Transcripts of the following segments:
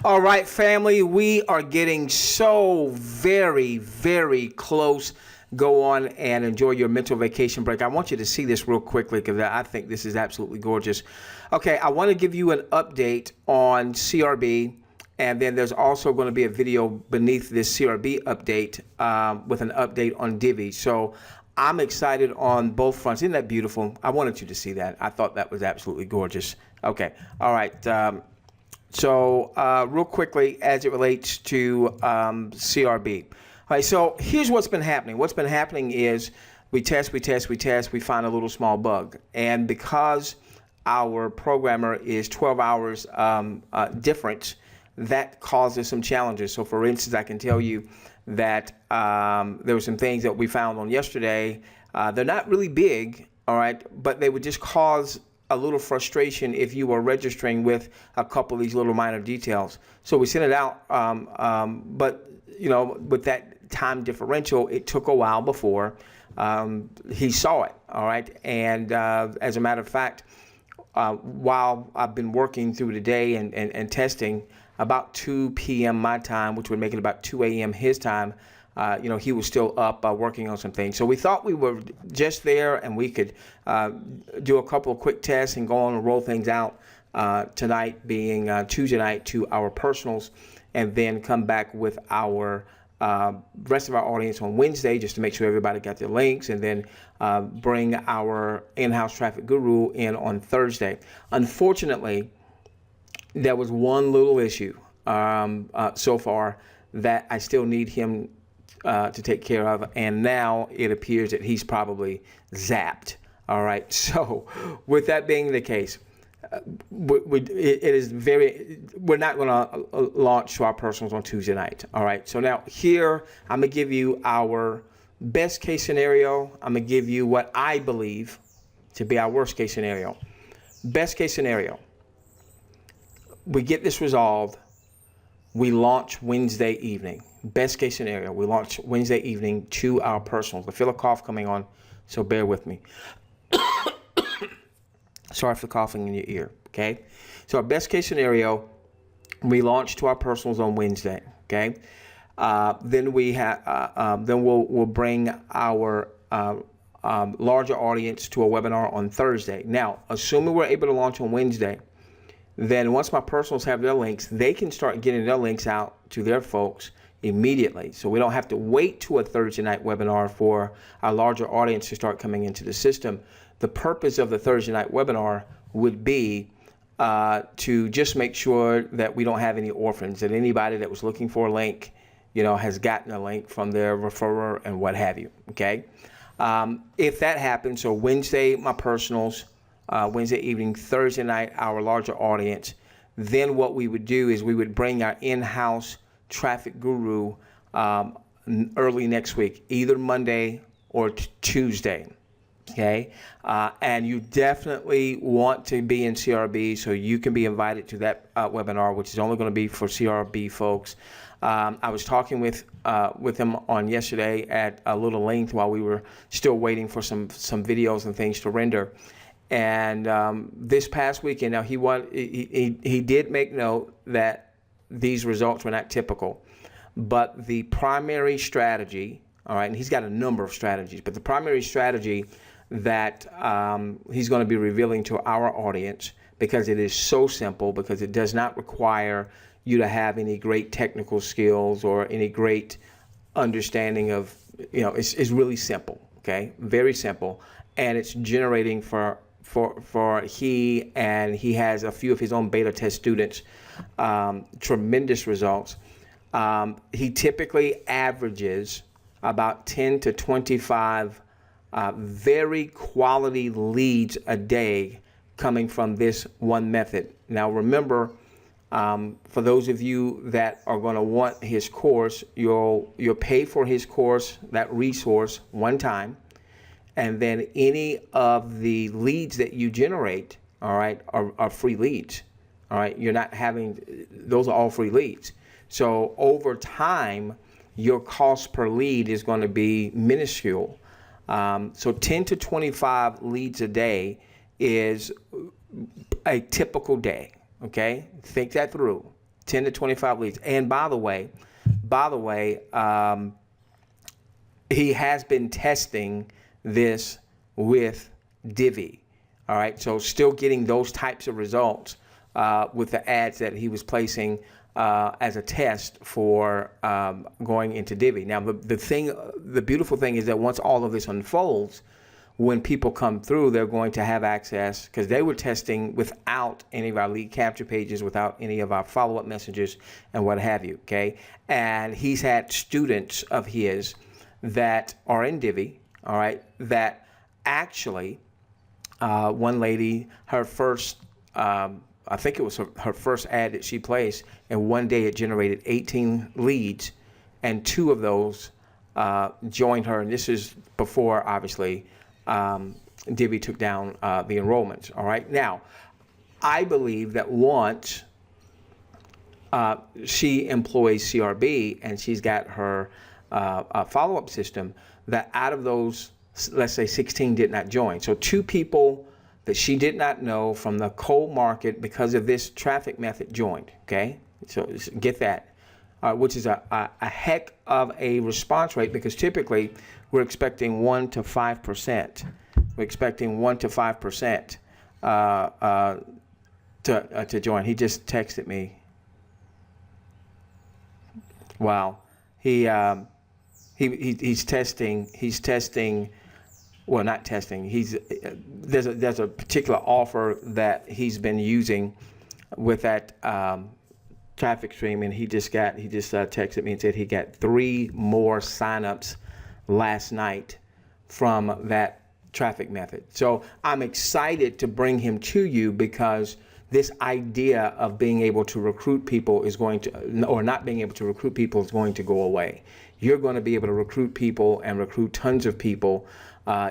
All right, family, we are getting so very, very close. Go on and enjoy your mental vacation break. I want you to see this real quickly because I think this is absolutely gorgeous. Okay, I want to give you an update on CRB, and then there's also going to be a video beneath this CRB update with an update on Divvee. So I'm excited on both fronts. Isn't that beautiful? I wanted you to see that. I thought that was absolutely gorgeous. Okay, all right. So real quickly, as it relates to CRB. All right, so here's what's been happening. What's been happening is we test, we find a little small bug. And because our programmer is 12 hours different, that causes some challenges. So for instance, I can tell you that there were some things that we found on yesterday. They're not really big, all right, but they would just cause a little frustration if you were registering with a couple of these little minor details. So we sent it out, but you know, with that time differential, it took a while before he saw it. All right, and as a matter of fact, while I've been working through the day and testing, about 2 p.m. my time, which would make it about 2 a.m. his time, you know, he was still up working on some things. So we thought we were just there and we could do a couple of quick tests and go on and roll things out tonight being Tuesday night to our personals, and then come back with our rest of our audience on Wednesday just to make sure everybody got their links, and then bring our in-house traffic guru in on Thursday. Unfortunately, there was one little issue so far that I still need him to take care of, and now it appears that he's probably zapped. All right, so with that being the case, it is very, we're not going to launch to our personals on Tuesday night. All right, so now here I'm going to give you our best case scenario. I'm going to give you what I believe to be our worst case scenario. Best case scenario, we get this resolved, we launch Wednesday evening. Best case scenario, we launch Wednesday evening to our personals. I feel a cough coming on, so bear with me. Sorry for coughing in your ear, okay? So our best case scenario, we launch to our personals on Wednesday, okay? Then we have, then we'll bring our larger audience to a webinar on Thursday. Now, assuming we're able to launch on Wednesday, then once my personals have their links, they can start getting their links out to their folks immediately. So we don't have to wait to a Thursday night webinar for our larger audience to start coming into the system. The purpose of the Thursday night webinar would be to just make sure that we don't have any orphans, that anybody that was looking for a link, you know, has gotten a link from their referrer and what have you, okay? If that happens, so Wednesday, my personals, Wednesday evening, Thursday night, our larger audience, then what we would do is we would bring our in-house traffic guru early next week, either Monday or Tuesday, okay? And you definitely want to be in CRB, so you can be invited to that webinar, which is only going to be for CRB folks. I was talking with him on yesterday at a little length while we were still waiting for some videos and things to render. And this past weekend, now he did make note that these results were not typical, but the primary strategy, all right, and he's got a number of strategies, but the primary strategy that he's going to be revealing to our audience, because it is so simple, because it does not require you to have any great technical skills or any great understanding of, you know, it's really simple, okay, very simple, and it's generating for he, and he has a few of his own beta test students, tremendous results. He typically averages about 10 to 25 very quality leads a day coming from this one method. Now remember, for those of you that are going to want his course, you'll pay for his course, that resource, one time. And then any of the leads that you generate, all right, are free leads. All right, you're not having, those are all free leads. So over time, your cost per lead is going to be minuscule. So 10 to 25 leads a day is a typical day. Okay, think that through. 10 to 25 leads. And by the way, he has been testing this with Divvee. All right, so still getting those types of results with the ads that he was placing as a test for going into Divvee. Now, the beautiful thing is that once all of this unfolds, when people come through, they're going to have access, because they were testing without any of our lead capture pages, without any of our follow-up messages and what have you, okay? And he's had students of his that are in Divvee, all right, that actually, one lady, her first, I think it was her first ad that she placed, and one day it generated 18 leads, and 2 of those joined her, and this is before, obviously, Divvee took down the enrollments. All right. Now, I believe that once she employs CRB and she's got her follow-up system, that out of those, let's say 16 did not join. So 2 people that she did not know from the cold market because of this traffic method joined. Okay. So get that. Which is a heck of a response rate, because typically we're expecting 1 to 5%. We're expecting 1 to 5% to join. He just texted me. Wow, he's testing. He's testing. Well, not testing. There's a particular offer that he's been using with that traffic stream, and he just texted me and said he got 3 more signups last night from that traffic method. So I'm excited to bring him to you, because this idea of being able to recruit people is going to, or not being able to recruit people, is going to go away. You're going to be able to recruit people and recruit tons of people.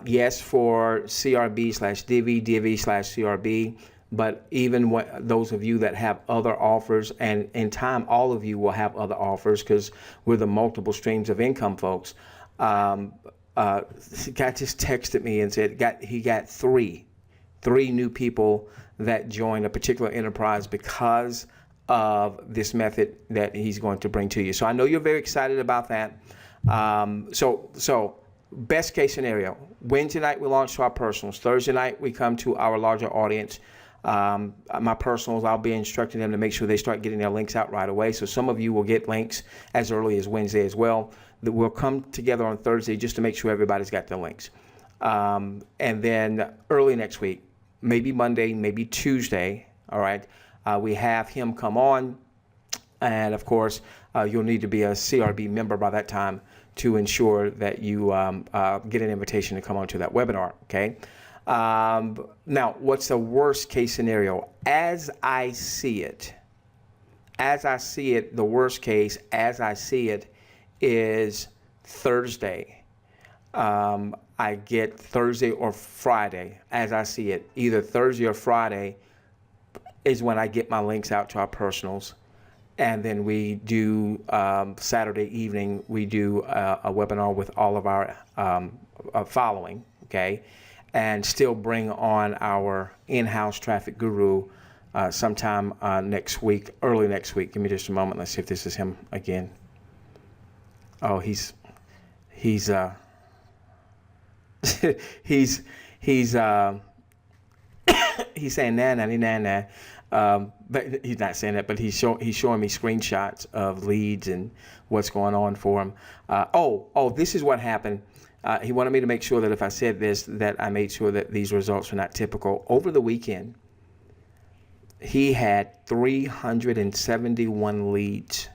Yes, for CRB/Divvee, Divvee/CRB. But even those of you that have other offers, and in time, all of you will have other offers, because we're the multiple streams of income folks. Guy just texted me and said he got three new people that joined a particular enterprise because of this method that he's going to bring to you. So I know you're very excited about that. So best case scenario, Wednesday night we launch to our personals. Thursday night we come to our larger audience. My personals, I'll be instructing them to make sure they start getting their links out right away. So some of you will get links as early as Wednesday as well. That we'll come together on Thursday just to make sure everybody's got their links. And then early next week, maybe Monday, maybe Tuesday, all right, we have him come on. And of course, you'll need to be a CRB member by that time to ensure that you get an invitation to come on to that webinar, okay? Now, what's the worst case scenario? As I see it, the worst case, as I see it, is Thursday. I get Thursday or Friday, as I see it. Either Thursday or Friday is when I get my links out to our personals. And then we do, Saturday evening, we do a webinar with all of our following, okay? And still bring on our in-house traffic guru sometime next week, early next week. Give me just a moment. Let's see if this is him again. Oh, he's he's saying nah. But he's not saying that, but he's showing me screenshots of leads and what's going on for him. This is what happened. He wanted me to make sure that if I said this, that I made sure that these results were not typical. Over the weekend, he had 371 leads.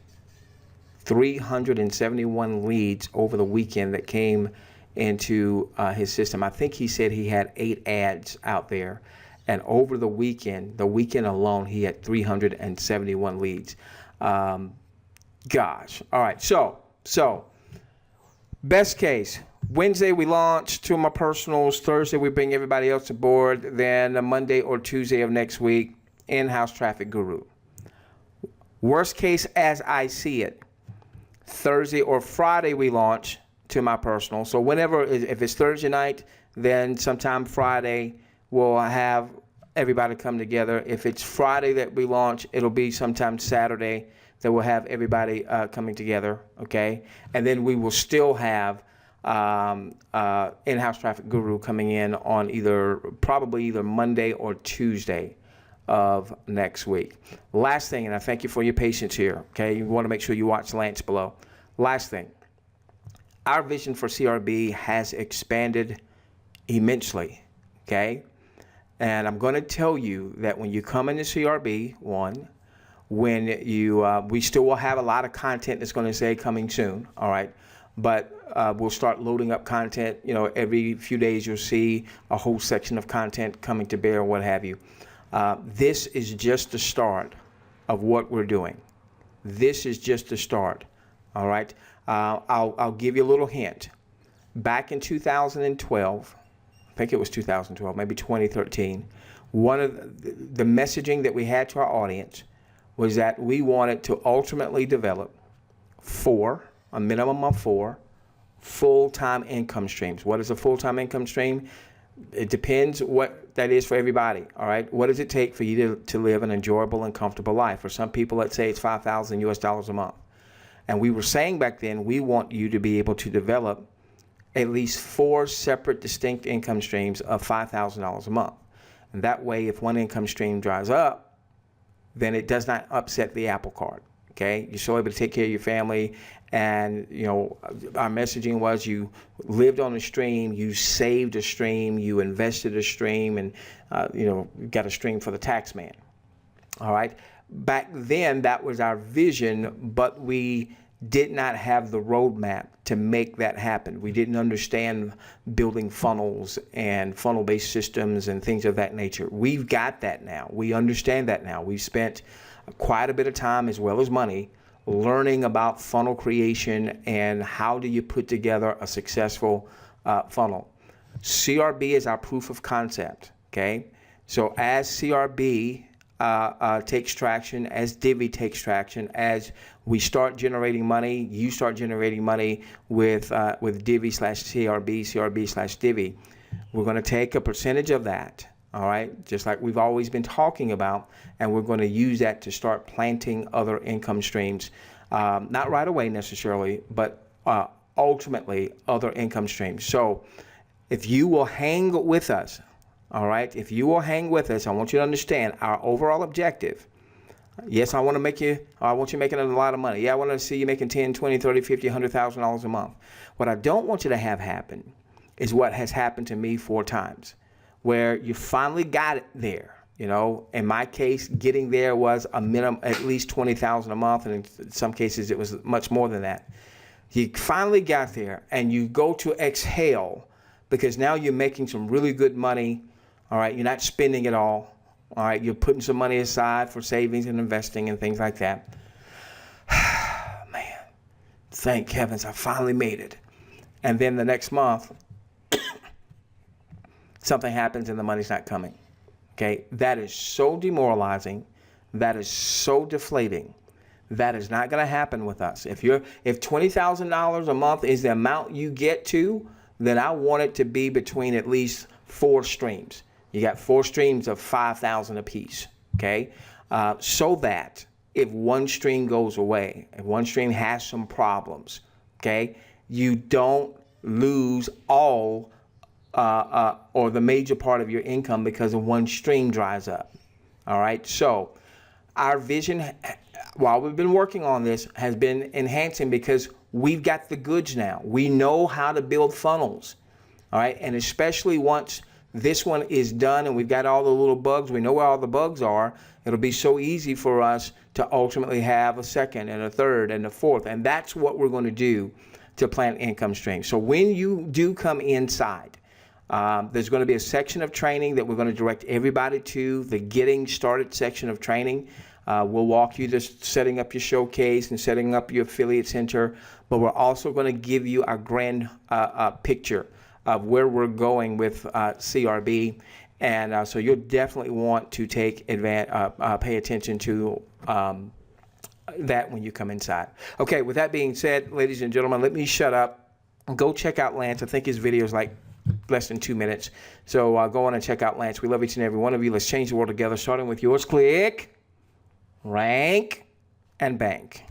371 leads over the weekend that came into his system. I think he said he had 8 ads out there. And over the weekend alone, he had 371 leads. Gosh. All right. So best case, Wednesday we launch to my personals. Thursday we bring everybody else aboard. Then Monday or Tuesday of next week, in-house traffic guru. Worst case, as I see it, Thursday or Friday we launch to my personal. So whenever, if it's Thursday night, then sometime Friday we'll have everybody come together. If it's Friday that we launch, it'll be sometime Saturday that we'll have everybody coming together, okay? And then we will still have in-house traffic guru coming in on probably either Monday or Tuesday of next week. Last thing, and I thank you for your patience here, okay? You want to make sure you watch Lance below. Last thing, our vision for CRB has expanded immensely, okay? And I'm going to tell you that when you come into CRB, when you, we still will have a lot of content that's going to say coming soon, all right? But we'll start loading up content. You know, every few days you'll see a whole section of content coming to bear, what have you. This is just the start of what we're doing. This is just the start, all right? I'll give you a little hint. Back in 2012, I think it was 2012, maybe 2013, one of the messaging that we had to our audience was that we wanted to ultimately develop a minimum of 4 full-time income streams. What is a full-time income stream? It depends what that is for everybody, all right? What does it take for you to live an enjoyable and comfortable life? For some people, let's say it's $5,000 US a month. And we were saying back then, we want you to be able to develop at least 4 separate distinct income streams of $5,000 a month. And that way, if one income stream dries up, then it does not upset the apple cart, okay? You're still able to take care of your family. And, you know, our messaging was you lived on a stream, you saved a stream, you invested a stream, and, you know, got a stream for the tax man, all right? Back then, that was our vision, but we did not have the roadmap to make that happen. We didn't understand building funnels and funnel-based systems and things of that nature. We've got that now. We understand that now. We've spent quite a bit of time as well as money learning about funnel creation and how do you put together a successful funnel. CRB is our proof of concept, okay? So as CRB takes traction, as Divvee takes traction, as we start generating money, you start generating money with Divvee/CRB, CRB/Divvee, we're going to take a percentage of that, all right, just like we've always been talking about, and we're going to use that to start planting other income streams, not right away necessarily, but ultimately other income streams. So if you will hang with us, all right, if you will hang with us, I want you to understand our overall objective. Yes, I want you making a lot of money. Yeah, I want to see you making 10, 20, 30, 50, $100,000 a month. What I don't want you to have happen is what has happened to me 4 times, where you finally got it there. You know, in my case, getting there was a minimum, at least $20,000 a month, and in some cases it was much more than that. You finally got there, and you go to exhale because now you're making some really good money. All right, you're not spending it all. All right, you're putting some money aside for savings and investing and things like that. Man, thank heavens I finally made it. And then the next month, something happens and the money's not coming. Okay, that is so demoralizing. That is so deflating. That is not going to happen with us. If $20,000 a month is the amount you get to, then I want it to be between at least 4 streams. You got 4 streams of 5,000 apiece, okay? So that if one stream goes away, if one stream has some problems, okay, you don't lose all or the major part of your income because of one stream dries up, all right? So our vision, while we've been working on this, has been enhancing because we've got the goods now. We know how to build funnels, all right? And especially once this one is done and we've got all the little bugs, we know where all the bugs are, it'll be so easy for us to ultimately have a second and a third and a fourth. And that's what we're going to do to plant income streams. So when you do come inside, there's going to be a section of training that we're going to direct everybody to, the Getting Started section of training. We'll walk you to setting up your showcase and setting up your affiliate center, but we're also going to give you a grand picture of where we're going with CRB. And so you'll definitely want to pay attention to that when you come inside. Okay, with that being said, ladies and gentlemen, let me shut up. Go check out Lance. I think his video is like less than 2 minutes. So go on and check out Lance. We love each and every one of you. Let's change the world together, starting with yours. Click, rank, and bank.